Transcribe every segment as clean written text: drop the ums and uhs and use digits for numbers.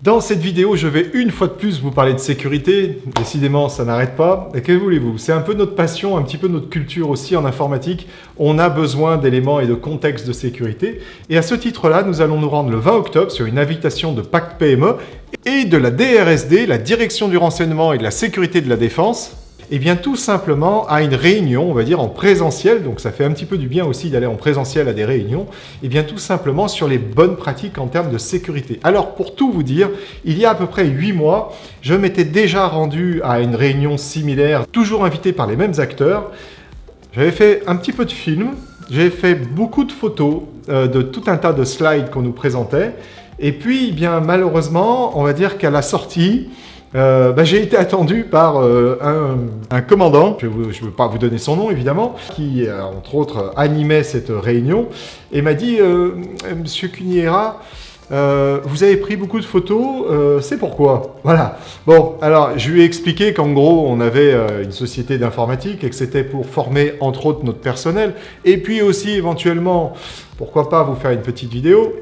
Dans cette vidéo, je vais une fois de plus vous parler de sécurité. Décidément, ça n'arrête pas. Et que voulez-vous? C'est un peu notre passion, un petit peu notre culture aussi en informatique. On a besoin d'éléments et de contexte de sécurité. Et à ce titre-là, nous allons nous rendre le 20 octobre sur une invitation de Pacte PME et de la DRSD, la Direction du Renseignement et de la Sécurité de la Défense. Et bien tout simplement à une réunion, on va dire en présentiel, donc ça fait un petit peu du bien aussi d'aller en présentiel à des réunions, et bien tout simplement sur les bonnes pratiques en termes de sécurité. Alors pour tout vous dire, il y a à peu près 8 mois, je m'étais déjà rendu à une réunion similaire, toujours invité par les mêmes acteurs. J'avais fait un petit peu de film, j'ai fait beaucoup de photos de tout un tas de slides qu'on nous présentait, et puis bien malheureusement, on va dire qu'à la sortie, j'ai été attendu par un commandant, je ne veux pas vous donner son nom évidemment, qui entre autres animait cette réunion et m'a dit Monsieur Cuniera, vous avez pris beaucoup de photos, c'est pourquoi? Voilà. Bon, alors je lui ai expliqué qu'en gros on avait une société d'informatique et que c'était pour former entre autres notre personnel et puis aussi éventuellement, pourquoi pas vous faire une petite vidéo.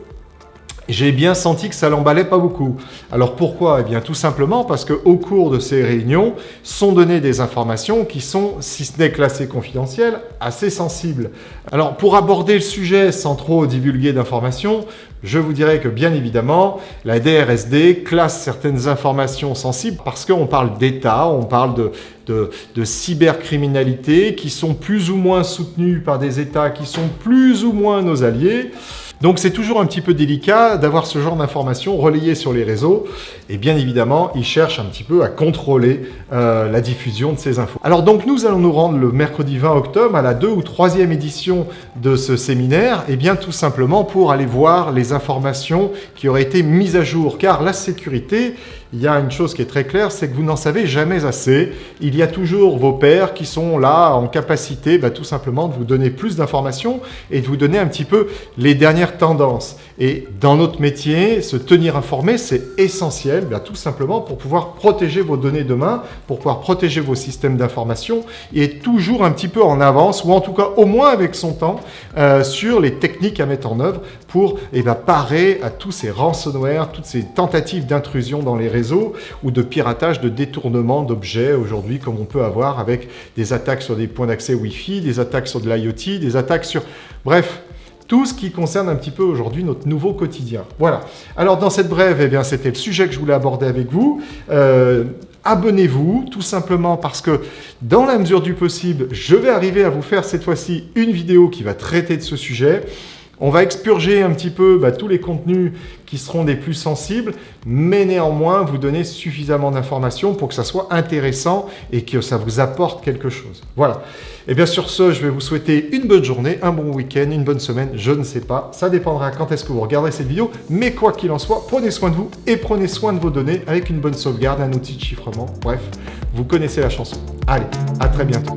J'ai bien senti que ça l'emballait pas beaucoup. Alors pourquoi? Eh bien tout simplement parce qu'au cours de ces réunions sont données des informations qui sont, si ce n'est classées confidentielles, assez sensibles. Alors pour aborder le sujet sans trop divulguer d'informations, je vous dirais que bien évidemment, la DRSD classe certaines informations sensibles parce qu'on parle d'État, on parle de cybercriminalité qui sont plus ou moins soutenues par des États qui sont plus ou moins nos alliés. Donc c'est toujours un petit peu délicat d'avoir ce genre d'informations relayées sur les réseaux et bien évidemment ils cherchent un petit peu à contrôler la diffusion de ces infos. Alors donc nous allons nous rendre le mercredi 20 octobre à la 2e ou 3e édition de ce séminaire et bien tout simplement pour aller voir les informations qui auraient été mises à jour car la sécurité, il y a une chose qui est très claire, c'est que vous n'en savez jamais assez. Il y a toujours vos pairs qui sont là en capacité tout simplement de vous donner plus d'informations et de vous donner un petit peu les dernières tendances. Et dans notre métier, se tenir informé, c'est essentiel, tout simplement pour pouvoir protéger vos données demain, pour pouvoir protéger vos systèmes d'information et être toujours un petit peu en avance, ou en tout cas au moins avec son temps, sur les techniques à mettre en œuvre pour parer à tous ces ransomware, toutes ces tentatives d'intrusion dans les réseaux ou de piratage, de détournement d'objets aujourd'hui comme on peut avoir avec des attaques sur des points d'accès Wi-Fi, des attaques sur de l'IoT, des attaques sur... Bref, tout ce qui concerne un petit peu aujourd'hui notre nouveau quotidien. Voilà. Alors dans cette brève, c'était le sujet que je voulais aborder avec vous. Abonnez-vous, tout simplement parce que dans la mesure du possible, je vais arriver à vous faire cette fois-ci une vidéo qui va traiter de ce sujet. On va expurger un petit peu tous les contenus qui seront des plus sensibles, mais néanmoins vous donner suffisamment d'informations pour que ça soit intéressant et que ça vous apporte quelque chose. Voilà. Et bien sur ce, je vais vous souhaiter une bonne journée, un bon week-end, une bonne semaine, je ne sais pas. Ça dépendra quand est-ce que vous regarderez cette vidéo, mais quoi qu'il en soit, prenez soin de vous et prenez soin de vos données avec une bonne sauvegarde, un outil de chiffrement. Bref, vous connaissez la chanson. Allez, à très bientôt.